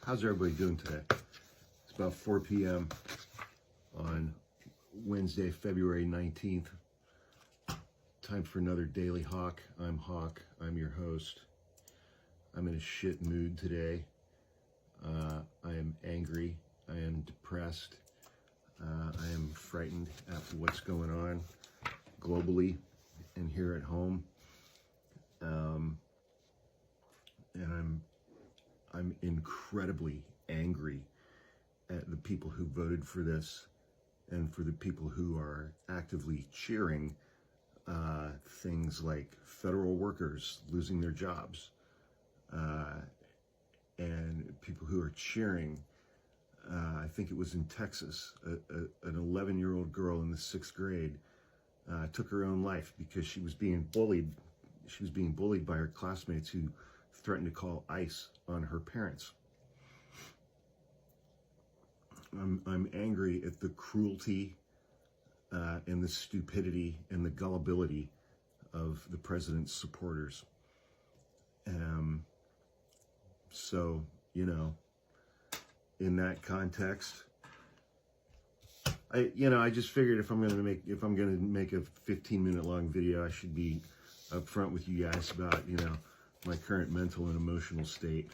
How's everybody doing today? It's about 4 p.m. on Wednesday, February 19th. Time for another Daily Hawk. I'm Hawk. I'm your host. I'm in a shit mood today. I am angry. I am depressed. I am frightened after what's going on globally and here at home. And I'm incredibly angry at the people who voted for this and for the people who are actively cheering things like federal workers losing their jobs, and people who are cheering, I think it was in Texas, an 11-year-old girl in the 6th grade took her own life because she was being bullied. She was being bullied by her classmates who threatened to call ICE on her parents. I'm angry at the cruelty and the stupidity and the gullibility of the president's supporters. So, you know, in that context, I just figured if I'm going to make a 15-minute long video, I should be upfront with you guys about, my current mental and emotional state.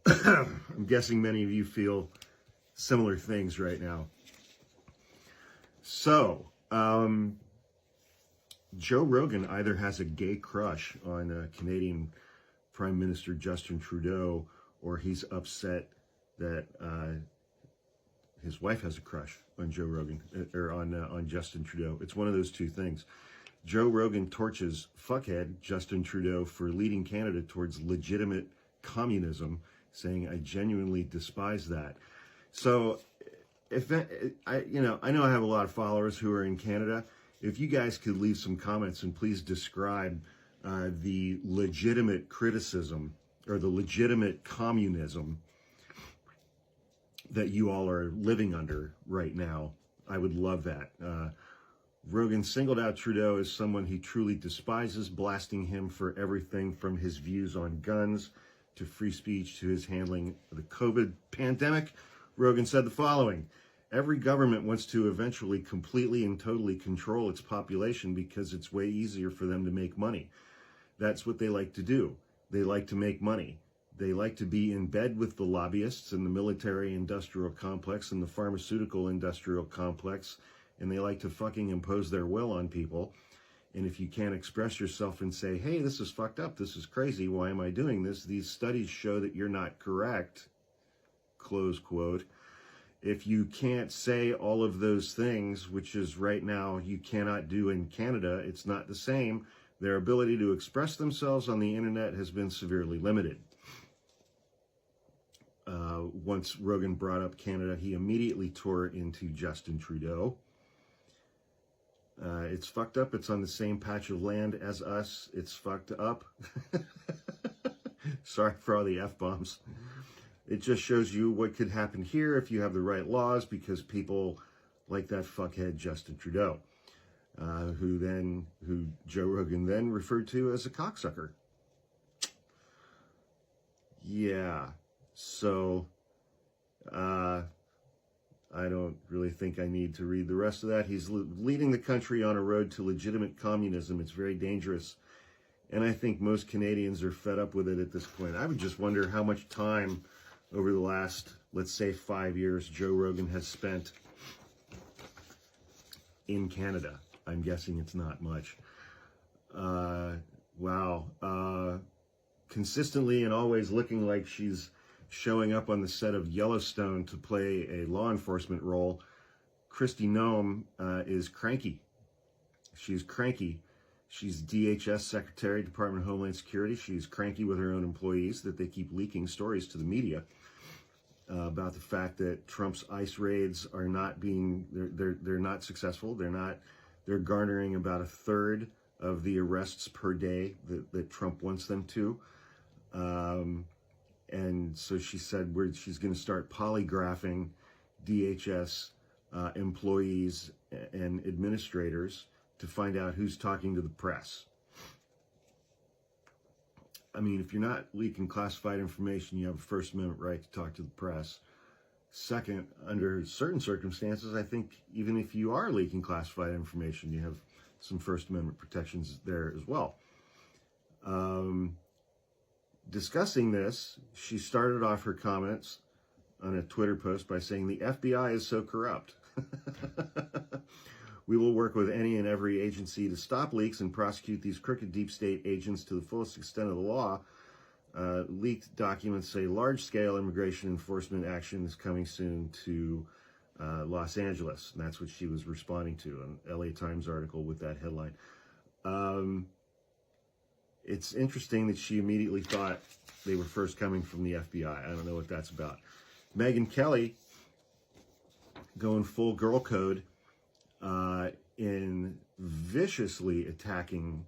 I'm guessing many of you feel similar things right now. So, Joe Rogan either has a gay crush on Canadian Prime Minister Justin Trudeau, or he's upset that his wife has a crush on Joe Rogan, or on Justin Trudeau. It's one of those two things. Joe Rogan torches fuckhead Justin Trudeau for leading Canada towards legitimate communism, saying, "I genuinely despise that." So, I know I have a lot of followers who are in Canada. If you guys could leave some comments and please describe the legitimate criticism or the legitimate communism that you all are living under right now, I would love that. Rogan singled out Trudeau as someone he truly despises, blasting him for everything from his views on guns to free speech to his handling of the COVID pandemic. Rogan said the following: "Every government wants to eventually completely and totally control its population because it's way easier for them to make money. That's what they like to do. They like to make money. They like to be in bed with the lobbyists and the military-industrial complex and the pharmaceutical-industrial complex, and they like to fucking impose their will on people. And if you can't express yourself and say, hey, this is fucked up, this is crazy, why am I doing this? These studies show that you're not correct," close quote. If you can't say all of those things, which is right now you cannot do in Canada, it's not the same. Their ability to express themselves on the internet has been severely limited. Once Rogan brought up Canada, he immediately tore into Justin Trudeau. It's fucked up. It's on the same patch of land as us. It's fucked up. Sorry for all the F-bombs. It just shows you what could happen here if you have the right laws, because people like that fuckhead Justin Trudeau, who Joe Rogan then referred to as a cocksucker. Yeah, so I don't really think I need to read the rest of that. He's leading the country on a road to legitimate communism. It's very dangerous. And I think most Canadians are fed up with it at this point. I would just wonder how much time over the last, let's say, 5 years, Joe Rogan has spent in Canada. I'm guessing it's not much. Wow. Consistently and always looking like she's showing up on the set of Yellowstone to play a law enforcement role, Kristi Noem is cranky. She's cranky. She's DHS Secretary, Department of Homeland Security. She's cranky with her own employees that they keep leaking stories to the media about the fact that Trump's ICE raids are not being, they're not successful. They're garnering about a third of the arrests per day that Trump wants them to. And so she said she's going to start polygraphing DHS employees and administrators to find out who's talking to the press. I mean, if you're not leaking classified information, you have a First Amendment right to talk to the press. Second, under certain circumstances, I think even if you are leaking classified information, you have some First Amendment protections there as well. Discussing this, she started off her comments on a Twitter post by saying the FBI is so corrupt. We will work with any and every agency to stop leaks and prosecute these crooked deep state agents to the fullest extent of the law. Leaked documents say large-scale immigration enforcement action is coming soon to Los Angeles. And that's what she was responding to, an LA Times article with that headline. It's interesting that she immediately thought they were first coming from the FBI. I don't know what that's about. Megyn Kelly going full girl code in viciously attacking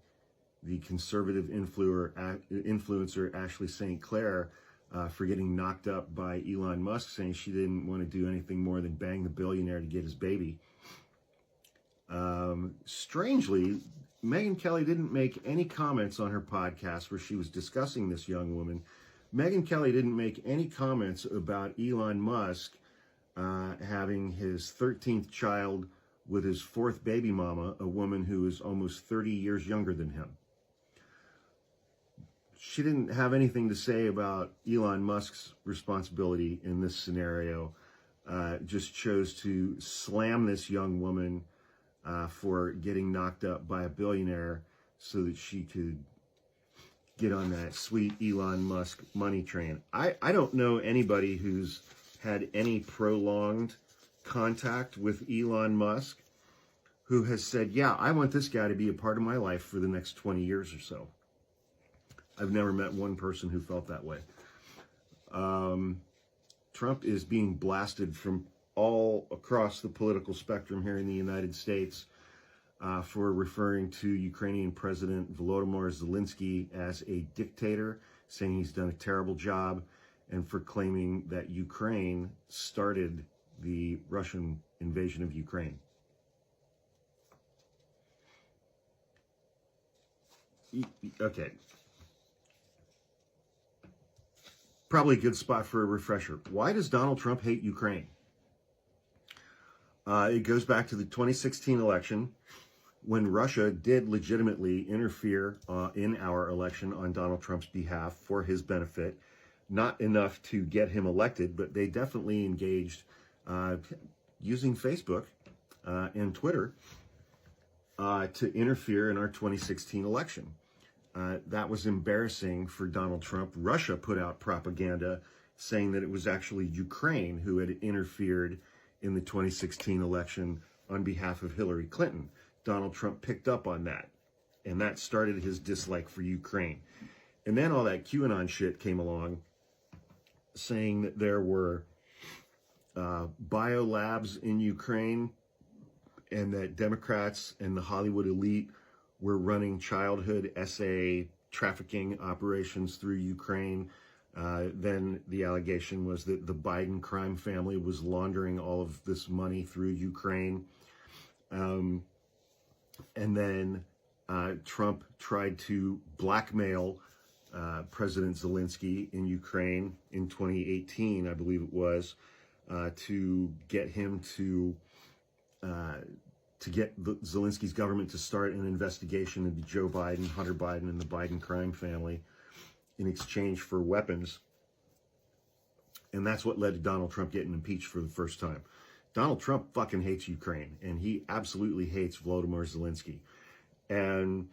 the conservative influencer Ashley St. Clair for getting knocked up by Elon Musk, saying she didn't want to do anything more than bang the billionaire to get his baby. Strangely, Megyn Kelly didn't make any comments on her podcast where she was discussing this young woman. Megyn Kelly didn't make any comments about Elon Musk having his 13th child with his 4th baby mama, a woman who is almost 30 years younger than him. She didn't have anything to say about Elon Musk's responsibility in this scenario. Just chose to slam this young woman for getting knocked up by a billionaire so that she could get on that sweet Elon Musk money train. I don't know anybody who's had any prolonged contact with Elon Musk who has said, yeah, I want this guy to be a part of my life for the next 20 years or so. I've never met one person who felt that way. Trump is being blasted from all across the political spectrum here in the United States for referring to Ukrainian President Volodymyr Zelensky as a dictator, saying he's done a terrible job, and for claiming that Ukraine started the Russian invasion of Ukraine. Okay. Probably a good spot for a refresher. Why does Donald Trump hate Ukraine? It goes back to the 2016 election when Russia did legitimately interfere in our election on Donald Trump's behalf for his benefit. Not enough to get him elected, but they definitely engaged using Facebook and Twitter to interfere in our 2016 election. That was embarrassing for Donald Trump. Russia put out propaganda saying that it was actually Ukraine who had interfered in the 2016 election on behalf of Hillary Clinton. Donald Trump picked up on that, and that started his dislike for Ukraine. And then all that QAnon shit came along, saying that there were biolabs in Ukraine and that Democrats and the Hollywood elite were running childhood SA trafficking operations through Ukraine. Then the allegation was that the Biden crime family was laundering all of this money through Ukraine. And then Trump tried to blackmail President Zelensky in Ukraine in 2018, I believe it was, to get him to get Zelensky's government to start an investigation into Joe Biden, Hunter Biden, and the Biden crime family in exchange for weapons. And that's what led to Donald Trump getting impeached for the first time. Donald Trump fucking hates Ukraine, and he absolutely hates Volodymyr Zelensky. And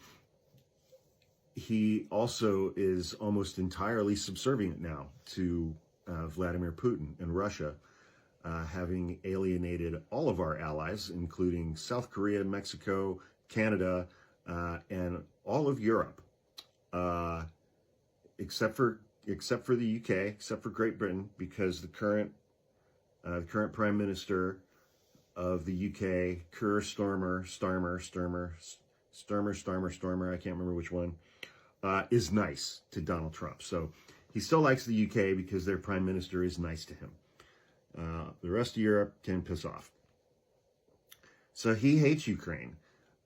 he also is almost entirely subservient now to Vladimir Putin and Russia, having alienated all of our allies, including South Korea, Mexico, Canada, and all of Europe, except for the UK, except for Great Britain, because the current Prime Minister of the UK, Keir Starmer, I can't remember which one, is nice to Donald Trump. So he still likes the UK because their Prime Minister is nice to him. The rest of Europe can piss off. So he hates Ukraine,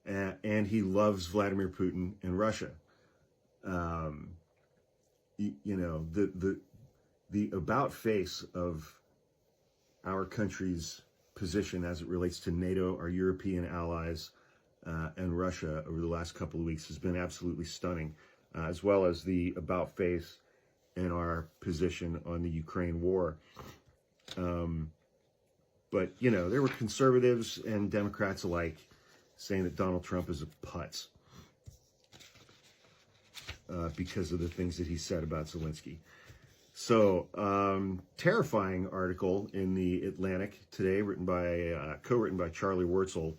and he loves Vladimir Putin and Russia. the about face of our country's position as it relates to NATO, our European allies, and Russia over the last couple of weeks has been absolutely stunning, as well as the about face in our position on the Ukraine war. But, there were conservatives and Democrats alike saying that Donald Trump is a putz because of the things that he said about Zelensky. So, terrifying article in the Atlantic today, co-written by Charlie Wurtzel.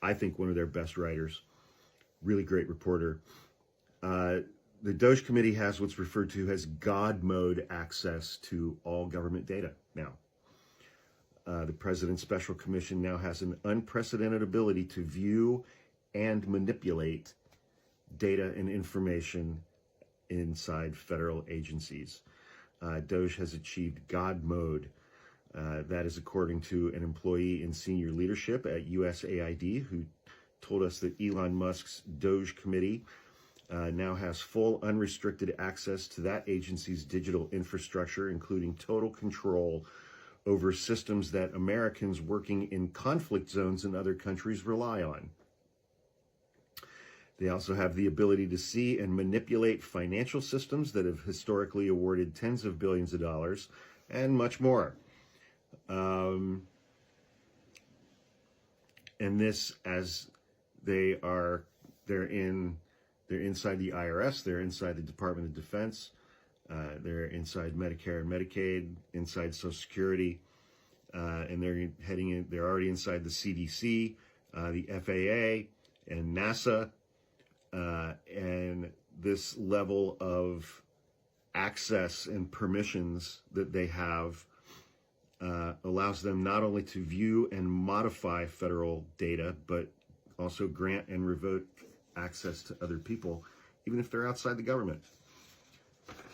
I think one of their best writers, really great reporter. The DOGE committee has what's referred to as God mode access to all government data now. The President's Special Commission now has an unprecedented ability to view and manipulate data and information inside federal agencies. DOGE has achieved God mode. That is according to an employee in senior leadership at USAID who told us that Elon Musk's DOGE committee now has full unrestricted access to that agency's digital infrastructure, including total control over systems that Americans working in conflict zones in other countries rely on. They also have the ability to see and manipulate financial systems that have historically awarded tens of billions of dollars and much more. And this, as they're inside the IRS, they're inside the Department of Defense, they're inside Medicare and Medicaid, inside Social Security, and they're already inside the CDC, the FAA, and NASA. And this level of access and permissions that they have allows them not only to view and modify federal data, but also grant and revoke access to other people, even if they're outside the government.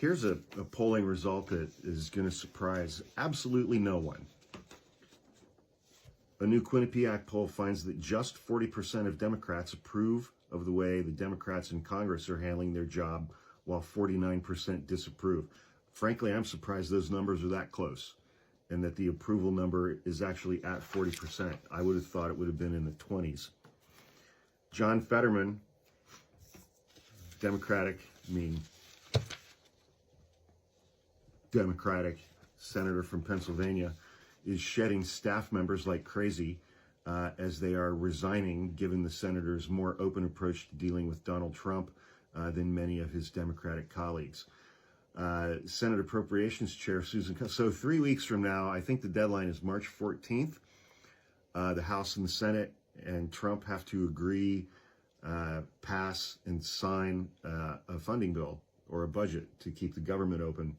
Here's a polling result that is going to surprise absolutely no one. A new Quinnipiac poll finds that just 40% of Democrats approve of the way the Democrats in Congress are handling their job, while 49% disapprove. Frankly, I'm surprised those numbers are that close and that the approval number is actually at 40%. I would have thought it would have been in the 20s. John Fetterman, Democratic senator from Pennsylvania, is shedding staff members like crazy as they are resigning, given the senator's more open approach to dealing with Donald Trump than many of his Democratic colleagues. Senate Appropriations Chair Susan, so 3 weeks from now, I think the deadline is March 14th. The House and the Senate and Trump have to agree, pass, and sign a funding bill or a budget to keep the government open.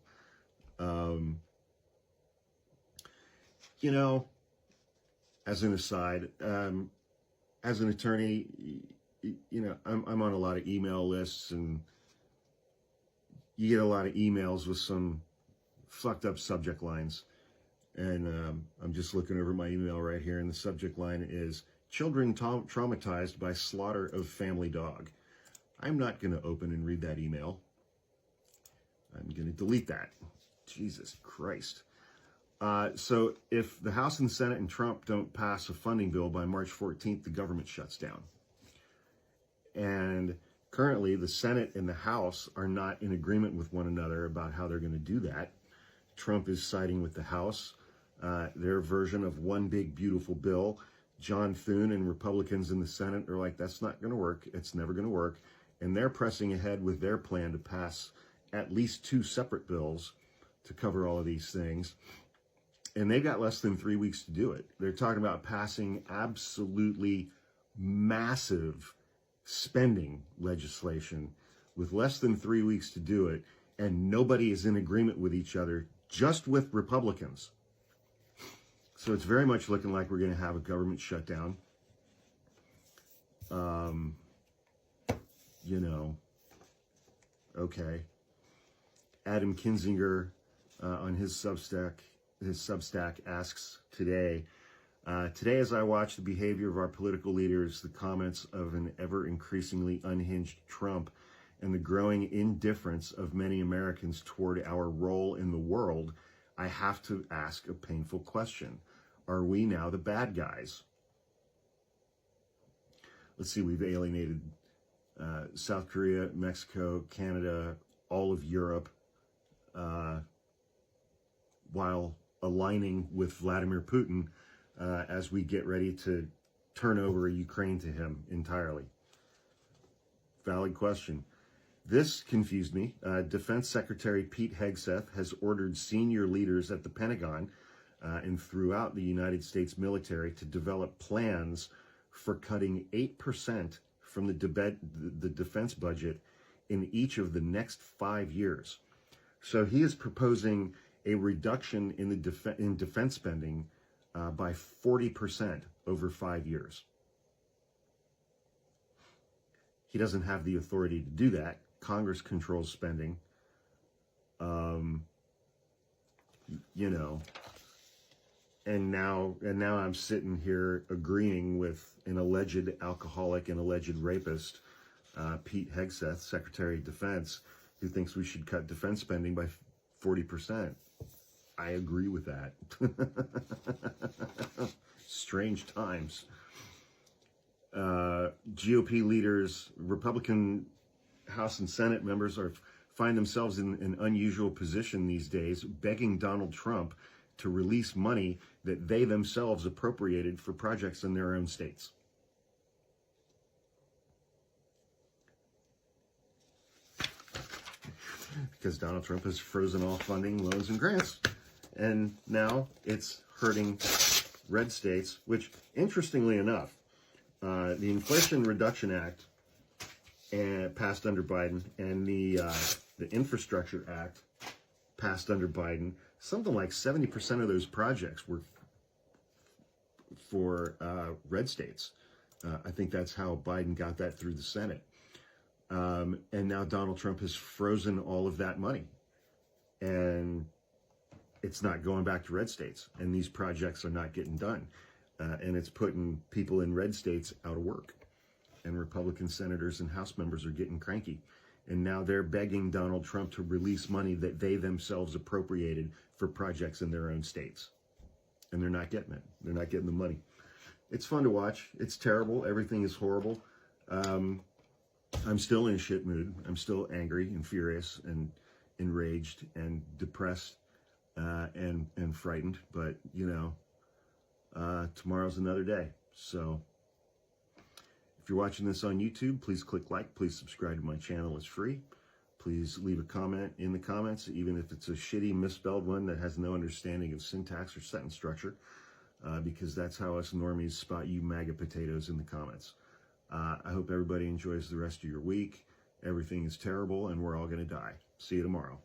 As an aside, as an attorney, I'm on a lot of email lists, and you get a lot of emails with some fucked up subject lines. And I'm just looking over my email right here, and the subject line is "Children traumatized by slaughter of family dog." I'm not going to open and read that email. I'm going to delete that. Jesus Christ. So if the House and Senate and Trump don't pass a funding bill by March 14th, the government shuts down. And currently, the Senate and the House are not in agreement with one another about how they're going to do that. Trump is siding with the House, their version of one big, beautiful bill. John Thune and Republicans in the Senate are like, that's not going to work. It's never going to work. And they're pressing ahead with their plan to pass at least 2 separate bills to cover all of these things. And they got less than 3 weeks to do it. They're talking about passing absolutely massive spending legislation with less than 3 weeks to do it, and nobody is in agreement with each other, just with Republicans. So it's very much looking like we're going to have a government shutdown. Okay. Adam Kinzinger on his Substack asks today, as I watch the behavior of our political leaders, the comments of an ever increasingly unhinged Trump, and the growing indifference of many Americans toward our role in the world, I have to ask a painful question. Are we now the bad guys? Let's see, we've alienated South Korea, Mexico, Canada, all of Europe, while aligning with Vladimir Putin as we get ready to turn over Ukraine to him entirely. Valid question. This confused me. Defense Secretary Pete Hegseth has ordered senior leaders at the Pentagon and throughout the United States military to develop plans for cutting 8% from the defense budget in each of the next 5 years. So he is proposing a reduction in the defense spending by 40% over 5 years. He doesn't have the authority to do that. Congress controls spending. You know, and now I'm sitting here agreeing with an alleged alcoholic and alleged rapist, Pete Hegseth, Secretary of Defense, who thinks we should cut defense spending by 40%. I agree with that. Strange times. GOP leaders, Republican House and Senate members find themselves in an unusual position these days, begging Donald Trump to release money that they themselves appropriated for projects in their own states. Because Donald Trump has frozen all funding, loans, and grants. And now it's hurting red states, which, interestingly enough, the Inflation Reduction Act passed under Biden, and the Infrastructure Act passed under Biden. Something like 70% of those projects were for red states. I think that's how Biden got that through the Senate. And now Donald Trump has frozen all of that money. And it's not going back to red states. And these projects are not getting done. And it's putting people in red states out of work. And Republican senators and House members are getting cranky. And now they're begging Donald Trump to release money that they themselves appropriated for projects in their own states. And they're not getting it. They're not getting the money. It's fun to watch. It's terrible. Everything is horrible. I'm still in a shit mood. I'm still angry and furious and enraged and depressed and frightened. But, you know, tomorrow's another day. So if you're watching this on YouTube, please click like. Please subscribe to my channel. It's free. Please leave a comment in the comments, even if it's a shitty misspelled one that has no understanding of syntax or sentence structure, because that's how us normies spot you MAGA potatoes in the comments. I hope everybody enjoys the rest of your week. Everything is terrible, and we're all going to die. See you tomorrow.